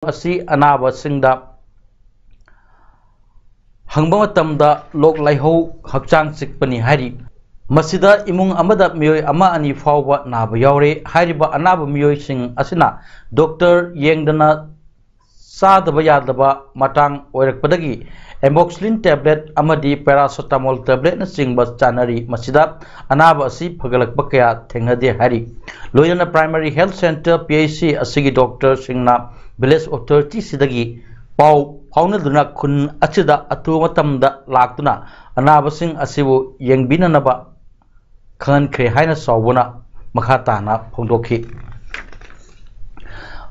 asi anaba singda hangba matamda lok laihau hakchang sikpani hari masida imung amada miyoi ama ani fawba naba yaure hariba anaba miyoi sing asina doctor yengdana sadaba yadaba matang oirakpadagi amoxicillin tablet amadi paracetamol tablet na singba chanari masida anaba asi phagalakpa kaya thengnade hari loyana primary health center PAC asigi doctor singna village authority sidagi pau faunaduna khun achida atu matamda laktuna anaba sing asibu yengbinanaba khan khre haina sawbuna makha tana phongdokhi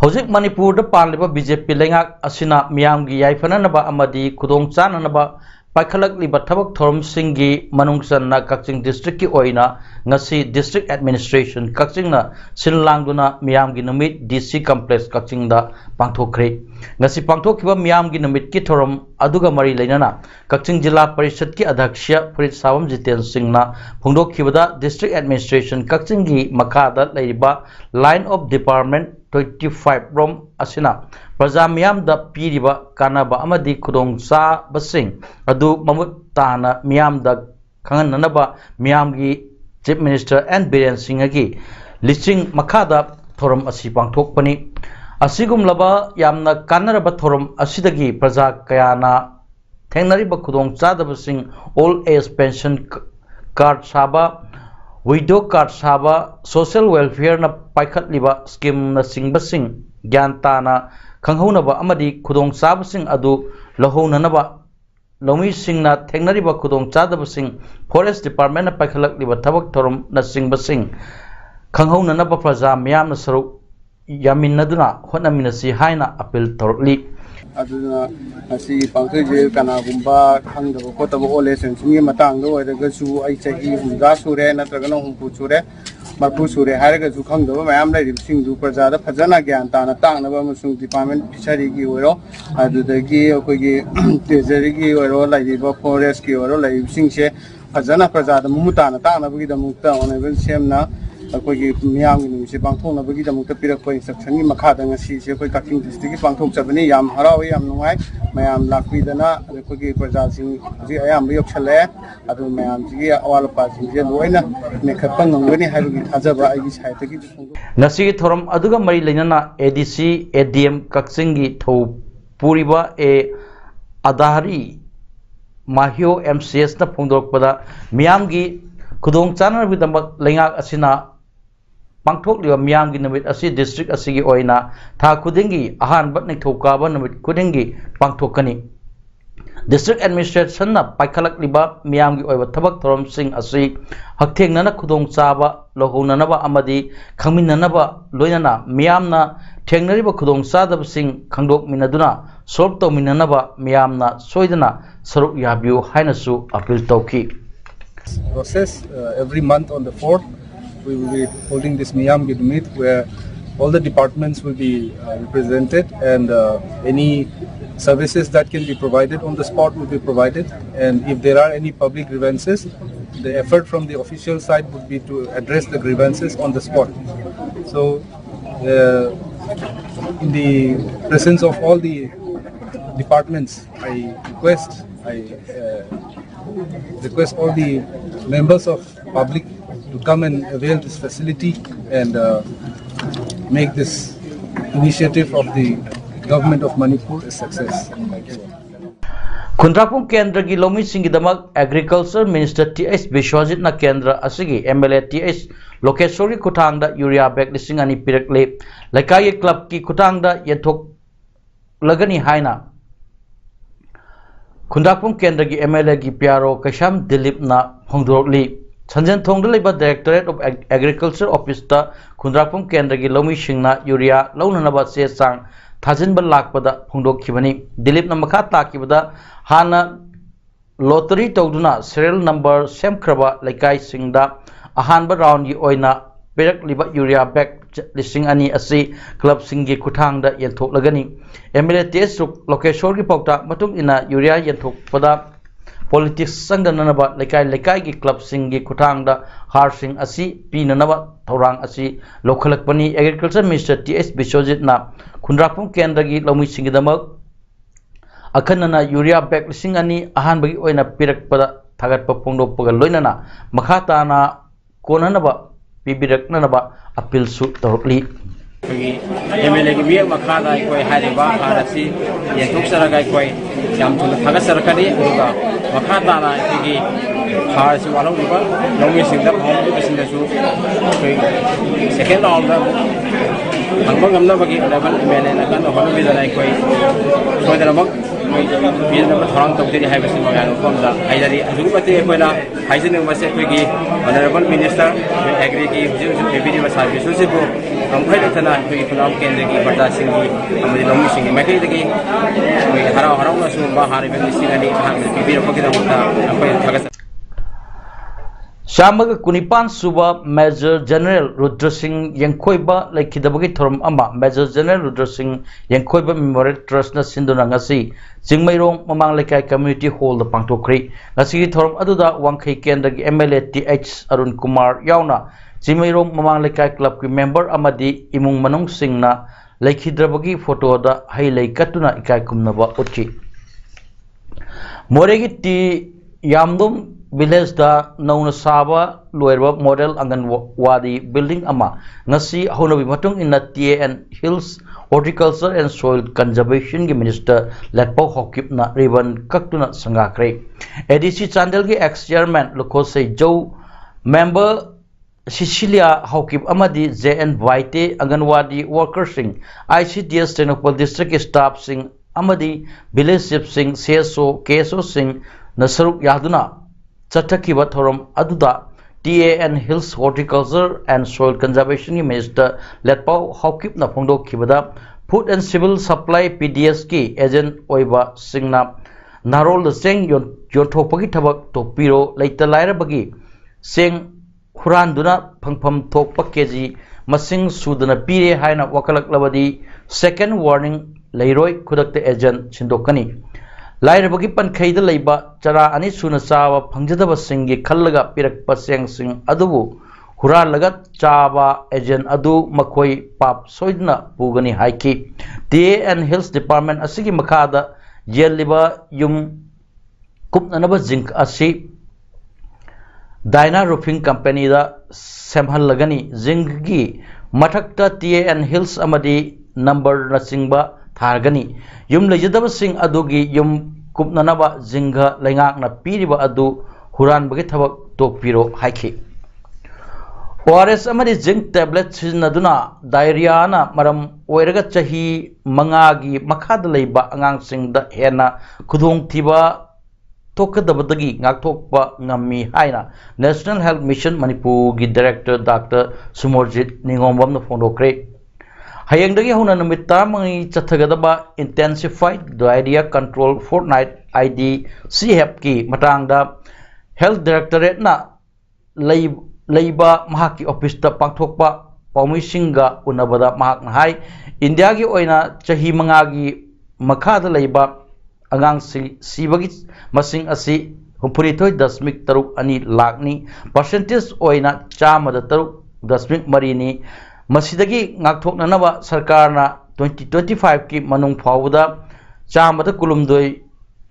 Hojik Manipur da panliba BJP lengak asina miyamgi yaifananaba amadi khudong chananaba paikhalak liba thabak thorum singgi manungsanna Kakching district ki oina ngasi district administration Kakching na sinlangduna miyamgi numit DC complex Kakching da pangthokre ngasi pangthokhiba miyamgi numit ki thorum aduga mari leinana Kakching jilla parishad ki adhyaksha Farid Sawam Jiten Singhna phongdokhibada district administration Kakching gi makhada leiba line of department 25 rom asina praja miyam da piriba kanaba amadi khudong sa basing adu mamut tana miyam da khangananaba miyam gi chief minister and Biren Singh gi listing makhada thorum asi pangthokpani asigum laba yamna kanaraba thorum asidagi praja kayana thengnariba khudong chadabasing old age pension card saba widow card saba social welfare na paikhat liba scheme na singbasing gyanta na khanghaunaba amadi khudong sabasing adu lahounanaba lomi singna thengnariba khudong chadabasing forest department na paikhalak liba thabak thorum na singbasing khanghaunanaba praja miyam na saruk yaminaduna honaminasi haina appeal torli aduna asi pangthoje kana gumba khangdaba khotaba ole sensingi matang do oidaga su ai chahi humda sure natragana humpu sure marpu sure haraga su khangdaba mayam lai sing du prajada phajana gyan tana tangnaba amasung department fishery gi oiro adudagi akogi treasury gi oiro lai ba forest gi oiro lai singse phajana prajada mumutana tangnaba gi damukta onable semna अकोगी मियामगी निमिसे पांथोंनबगी दमुक्ता पिरकप इंस्ट्रक्शनगी मखादा ngasi se koi Kakching district पांथोक चबनी याम हरावे याम नुंगाई मयाम लाक्पीदना अकोगी प्रजासिंग जी अयाम योक्छले अदु मयाम जी अवाल passing J लोइना मेखपन ngongani हाइबगी थाजबा आइगी साइतगी ngasi thorum aduga mari leinana ADC ADM Kakching gi thau puriba e adahari mahio MCS na phongdokpada miyam gi khudong chanar bi damak lengak asina pangthok liwa miyam gi numit asi district asigi oina tha khudingi ahan bat nei thokaba numit khudingi pangthokani district administration na paikhalak liba miyam gi oiba thabak thorom sing asi hakthengna na khudong chaba lohona ba amadi khangminna ba loinana miyam na thengnariba khudong chadab sing khangdok minaduna solve to minna ba miyam na soidana saruk yabiu haina su appeal tawki process every month on the 4th we will be holding this Miyam Gid meet where all the departments will be represented and any services that can be provided on the spot will be provided, and if there are any public grievances, the effort from the official side would be to address the grievances on the spot. So in the presence of all the departments, I request all the members of public to come and avail this facility and make this initiative of the government of Manipur a success. Thank you. Kundrapum Kendra gi lomi singidamak Agriculture Minister TS Bishwajit na Kendra asigi MLA TS Lokeshwari Kutangda urea bag lising ani pirakle laikai club ki Kutangda yenthok lagani haina Kundrapum Kendra gi MLA gi PRO Kasham Dilip na phongdorli Sanjan Thongda leba Directorate of Agriculture Office ta Kundrapum Kendra gi lomi singna urea launanaba se sang Thajin bal lakpada phongdok khibani Dilip na makha takibada hana lottery tawduna serial number semkraba laikai singda ahanba round gi oina perak liba urea bag lising ani asi club singi kuthangda yenthok lagani MLA TS Lokeshwar gi pauta matung ina urea yenthok pada politics sangdananaba lekai lekai gi club singi khutangda harsing asi pinanaba thorang asi lokhalakpani agriculture minister TS Biswajit na khunrakpum kendra gi lomi singidamak akhanana urea bag lising ani ahan bagi oina pirakpada thagatpa phongdokpaga loinana makhatana konanaba pibiraknanaba appeal su torokli MLA की भी मखादा कोई हरिबा हारसी ये तुक सरगा कोई जाम तुल थगा सरकारी होगा मखादा ना की हारसी वालों को लोग सिंह दब हम लोग सिंह सु कोई सेकंड राउंड दा हमको गमना बगी लेवल MLA ना का होने भी जाना कोई कोई तरह मग बिल नंबर थोड़ा तो तेरी हाई बस में यार कौन सा हाइजारी अजुग बते कोई ना हाइजन में बसे कोई की ऑनरेबल मिनिस्टर एग्री की जो एबीडी में सर्विस से वो हम भाई तना कोई चुनाव केंद्र की बड़ा सिंह की हमारी लोमी सिंह मैं कहीं देखी कोई हरा हरा ना सुन बाहर में सिंह ने हम बीबी रखो कि होता कोई थका Shamag Kunipan Suba Major General Rudra Singh Yankoiba Laikidabagi Thorum Ama Major General Rudra Singh Yankoiba Memorial Trust na Sinduna ngasi Jingmairong Mamang Lekai Community Hall the Pangtokri ngasi Thorum Aduda Wangkai Kendra gi MLA TH Arun Kumar Yauna Jingmairong Mamang Lekai Club ki member amadi Imung Manung Singh na Laikidrabagi photo da Hailai Katuna Ikai Kumnaba Uchi Moregi ti Yamdum village da nauna saba loirba model anganwadi building ama ngasi honabi matung in TAN Hills Horticulture and Soil Conservation gi minister Latpau Hokip na ribbon kaktuna sangakre ADC Chandel gi ex chairman Lokosei Joe member Cecilia Hokip amadi JN Vaite anganwadi workers sing ICDS Tenopal district staff sing amadi village chief sing CSO KSO sing nasaruk yaduna Chatakiba Thorum Aduda TAN Hills Horticulture and Soil Conservation Minister Latpau Hokip na Pongdo Kibada Food and Civil Supply PDS ki agent Oiba Singna Narol the Seng Yontopagi Tabak Topiro Later Lyra Bagi Sing Huranduna Pangpam Tokpa Keji Masing Sudana Pire Haina Wakalak Lavadi second warning Leroy Kudak the agent Chindokani Lairabagi Pankhaida Laiba Chara Ani Suna Sawa Pangjadaba Singi Kalaga Pirak Pasang Sing Adubu Hura Lagat Chaba Agent Adu Makoi Pap Soidna Pugani Haiki TAN Hills Department Asigi Makada Yeliba Yum Kupnanaba Zinc Asi Dyna Roofing Company da Samhal Lagani Zingi Matakta TAN Hills Amadi number Nasingba Targani Yum Lejadaba Sing Adugi Yum Kupnanaba Zinga Langak na Piriba Adu Huran Bagitavak Tokpiro Haiki ORS Amadi Zinc tablets Naduna Diarrhea na Maram Oiraga Chahi Mangagi Makadalaiba Angang Sing da Hena Kudung Tiba Tokadabadagi Ngakokpa Ngami Haina National Health Mission Manipur gi Director Dr. Sumorjit Ningombam na Fondokre Hayangdagi huna namita mangi chathagadaba intensified diarrhea control fortnight IDCF ki matangda Health Directorate na leiba mahaki office ta pangthokpa paumisinga unabada mahak na hai India gi oina chahi mangagi makhada leiba angang sibagi masing asi humpurithoi dasmik taruk ani lakni percentage oina chamada taruk dasmik marini Masidagi Ngakthoknanaba Sarkarna 2025 ki manung phawda chamada kulumdoi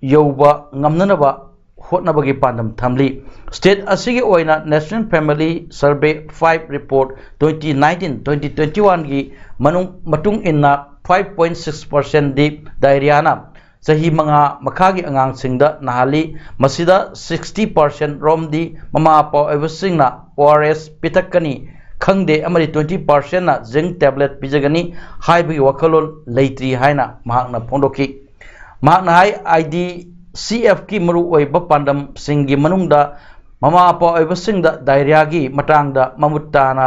yoba ngamnanaba hotnabagi pandam thamli state asigi oina National Family Survey 5 report 2019-2021 gi manung matung inna 5.6% di diarrhea na sahi manga makhagi angang singda nahali masida 60% romdi mama pa evasingna ORS pitakani Khangde amari 20% na zinc tablet pijagani haibi wakalon leitri haina mahakna pondoki mahakna hai IDCF ki maru oiba pandam singi manungda mama apa oiba singda diarrhea gi matangda mamuttana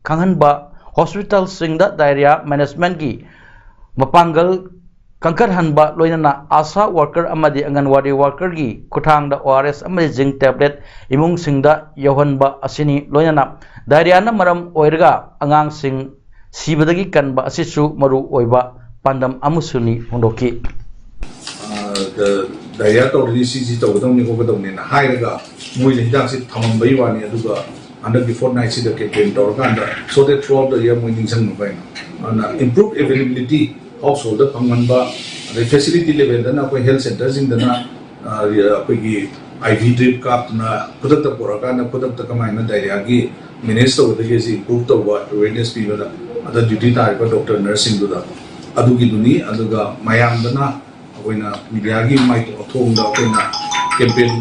kanghanba hospital singda diarrhea management gi mapangal Kankar hanba loinana asa worker amadi anganwadi worker gi kuthangda ORS amadi zinc tablet imung singda yohanba asini loinana diarrhea na maram oirga angang sing sibadagi kanba asisu maru oiba pandam amusuni hondoki diarrhea tawri CG tawdawni ko gadawni na hairaga moi le hidak si thamam bai wani aduga under the fortnight si the campaign tawrkanda so that throughout the year moi ningsang no bai na improved availability household pangmanba the facility level dana ko health centers in dana ko gi IV drip kap na kudakta poraka na kudakta kamai na diarrhea gi manage tawda ge si improve tawba awareness pi bada ada duty ta ba doctor nursing duda adugi duni aduga mayam dana akoina media gi mai to thong da akoina campaign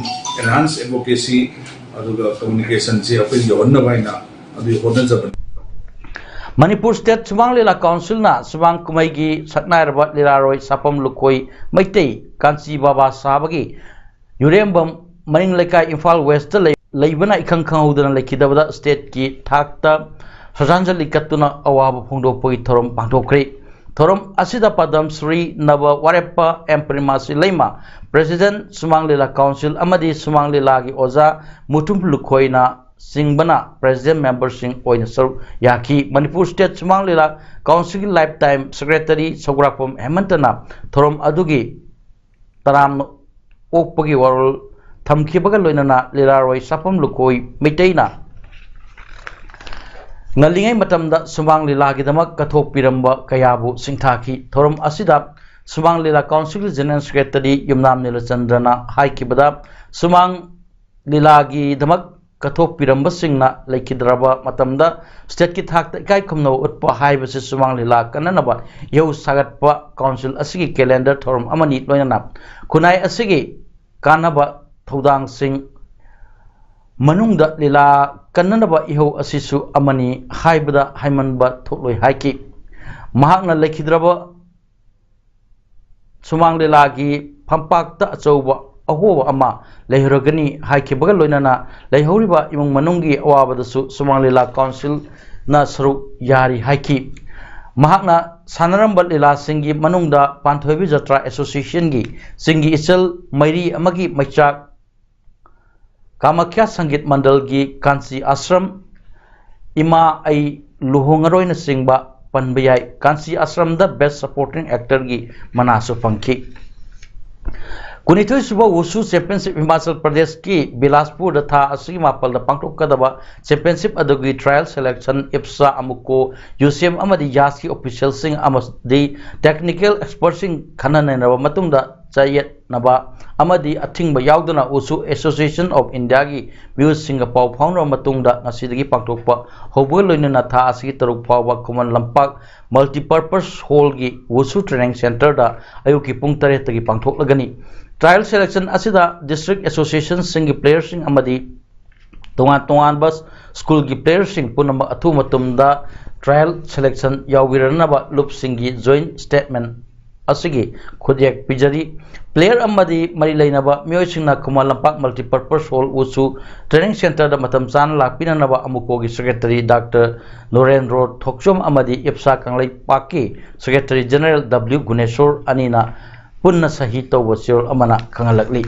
enhance advocacy aduga communication se apoi yonna baina adu hodan jaban Manipur State Subang Lila Council na Subang Kumai gi Saknai Rabat Lila Roy Sapam Lukoi Maitei Kansi Baba Sabagi Yurembam Maning Lekai Imphal West Leibana Ikang Khangudana Lekidabada State ki Thakta Sajanja Likatuna Awab Pungdo Poi Thorom Pangtokri Thorom Asida Padam Sri Nava Warepa Emprimasi Lema President Subang Lila Council Amadi Subang Lila gi Oza Mutum Lukoi na Singbana President Member Sing Oin Sir Yaki Manipur State Subang Lila Council Lifetime Secretary Sograpom Hemantana Thorom Adugi Taram Okpagi Warul Thamkibaga Loinana Lila Roy Sapam Lukoi Miteina Ngalingai Matamda Subang Lila Gidamak Kathok Piramba Kayabu Singthaki Thorom Asida Subang Lila Council General Secretary Yumnam Nilachandrana Haikibada Subang Lila Gidamak Kathok Piramba Singna Laikidraba Matamda State ki Thakta Ikai Khumno Utpa Haibasi Subang Lila Kananaba Yau Sagatpa Council Asigi Calendar Thorom Amani Loinana Kunai Asigi Kanaba Thodang Sing Manungda Lila Kananaba Iho Asisu Amani Haibada Haimanba Thokloi Haiki Mahakna Laikidraba Subang Lila gi Pampakta Achouba Ahoba ama Lehrogani Haikibaga Loinana Lehoriba Imung Manungi Awabadasu Subang Lila Council na Saru Yari Haiki Mahakna Sanaramba Lila Singi Manungda Panthoibi Jatra Association gi Singi Isel Mairi Amagi Maichak Kamakya Sangit Mandal gi Kansi Ashram Ima Ai Luhungaroina Singba Panbayai Kansi Ashram the Best Supporting Actor gi Manasu Funky Kunithui Suba Wushu Championship Himachal Pradesh ki Bilaspur da tha asigi mapal da pangtok kadaba championship adugi trial selection IPSA amuko UCM amadi YAS ki official sing amadi technical expert sing khanana naba matungda chayet naba amadi athingba yaudana Wushu Association of India gi views singa pau phauno matungda ngasidagi pangtokpa hobul loinana tha asigi taruk phawba kuman lampak multipurpose hall gi Wushu training center da ayuki pung 3 tagi pangthok lagani Trial selection asida district association singi players sing amadi tongan bus school gi players sing punamba athu matumda trial selection yawirana loop singi joint statement asigi khudyak pijari player amadi mari lainaba miyoi singna kumalampak multipurpose hall Wushu training center da matam chan lakpinanaba amuko gi secretary Dr. Norendro Thokchom amadi IPSA kanglai paki secretary general W Guneshwar anina Punna Sahi Tawasir Amana Kangalakli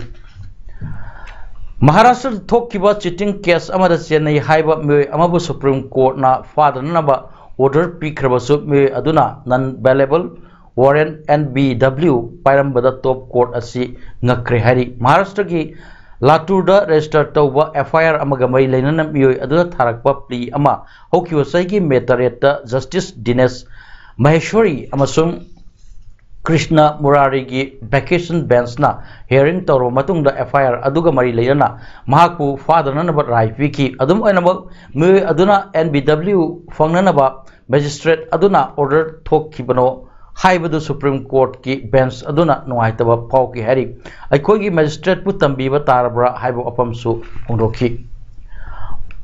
Maharashtra Thokiba cheating case Amada Chennai Haiba Mui Amabu Supreme Court na Father Naba order Pikrabasu Mui Aduna non bailable warrant NBW Pairambada Top Court Asi Ngakre Hari Maharashtra ki Laturda register Tauba FIR Amagamai Lenana Mui Aduna Tharakpa plea Ama Hokiwa Saiki Metareta Justice Dinesh Maheshwari Amasung Krishna Murari gi vacation bench na hearing toro matungda FIR aduga mari leirana mahakpu fadana ba rai piki adum oinaba me aduna NBW fangnanaba magistrate aduna order thokkibano haibadu Supreme Court ki bench aduna nuaitaba phawki hari aikogi magistrate pu tambiba tarabra haibu apamsu hongdoki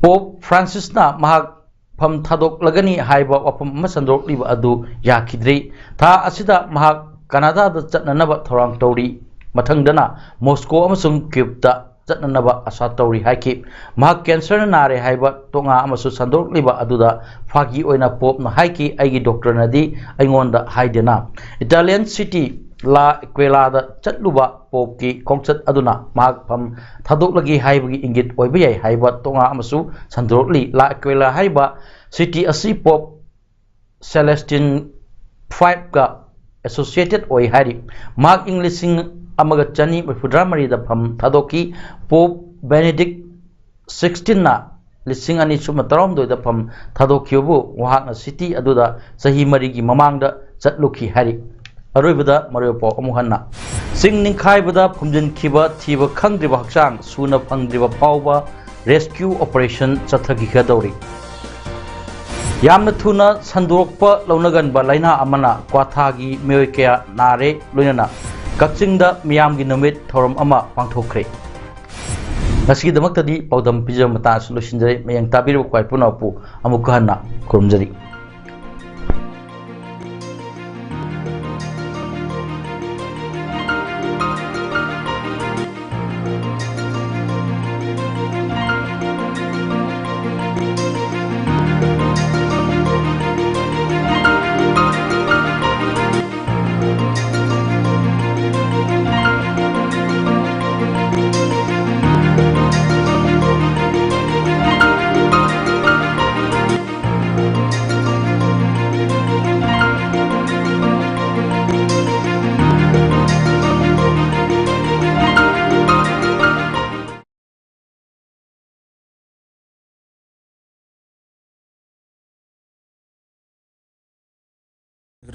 Pope Francis na mahak Pam Thadok Lagani Haiba Wapam Masandok Liba Adu Yakidri Tha Asida Mahak Canada da Chatnanaba Thorang Tori Matangdana Moscow Amasum Kipta Chatnanaba Asa Tori Haiki Mahak Cancer Nare Haiba Tonga Amasu Sandok Liba Aduda Fagi Oina Pop na Haiki Aigi Doctor Nadi Aingonda Haidena Italian City La Quelada Chatluba Pop ki Kongchat Aduna Mahak Pam Thadok Lagi Haibagi Ingit Oibiyai Haiba Tonga Amasu Sandok Li La Quela Haiba City Asi Pop Celestine 5 ka associated oi hari Mark Englishing amaga chani mafudra mari da pham thadoki Pope Benedict 16 na lising ani suma tarom do da pham thadokyobu wahak na city aduda sahi mari gi mamang da chatluki hari aroibada mariopo amuhanna sing ningkhai bada phumjin khiba thiba khangdriba hakchang suna phangdriba pauba rescue operation chathagi khadori yamna thuna sandorokpa launaganba laina amana kwathagi meoi kya nare loinana kakchingda miyamgi numit thorom ama pangthokre nasi damak tadi paudam pijam mata solution jari mayang tabir kwai punapu amukhanna kurumjari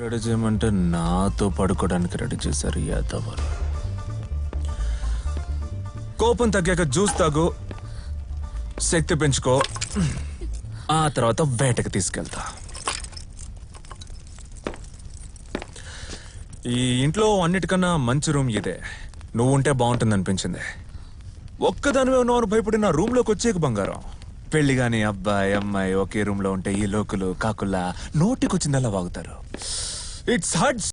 ready చేయమంటే నాతో పడుకోవడానికి ready చేశారు యాదవరు. కోపం తగ్గాక juice తాగు, శక్తి పెంచుకో, ఆ తర్వాత వేటకి తీసుకెళ్తా. ఈ ఇంట్లో అన్నిటికన్నా మంచి రూమ్ ఇదే. నువ్వు ఉంటే బాగుంటుంది అనిపించింది. ఒక్కదానివే ఉన్నావు భయపడి నా రూమ్ లోకి వచ్చేకు బంగారం. పెళ్లి గాని అబ్బాయి అమ్మాయి ఒకే రూమ్ లో ఉంటే ఈ లోకులు కాకుల్లా నోటికొచ్చిందల్లా వాగుతారు. It's hurts.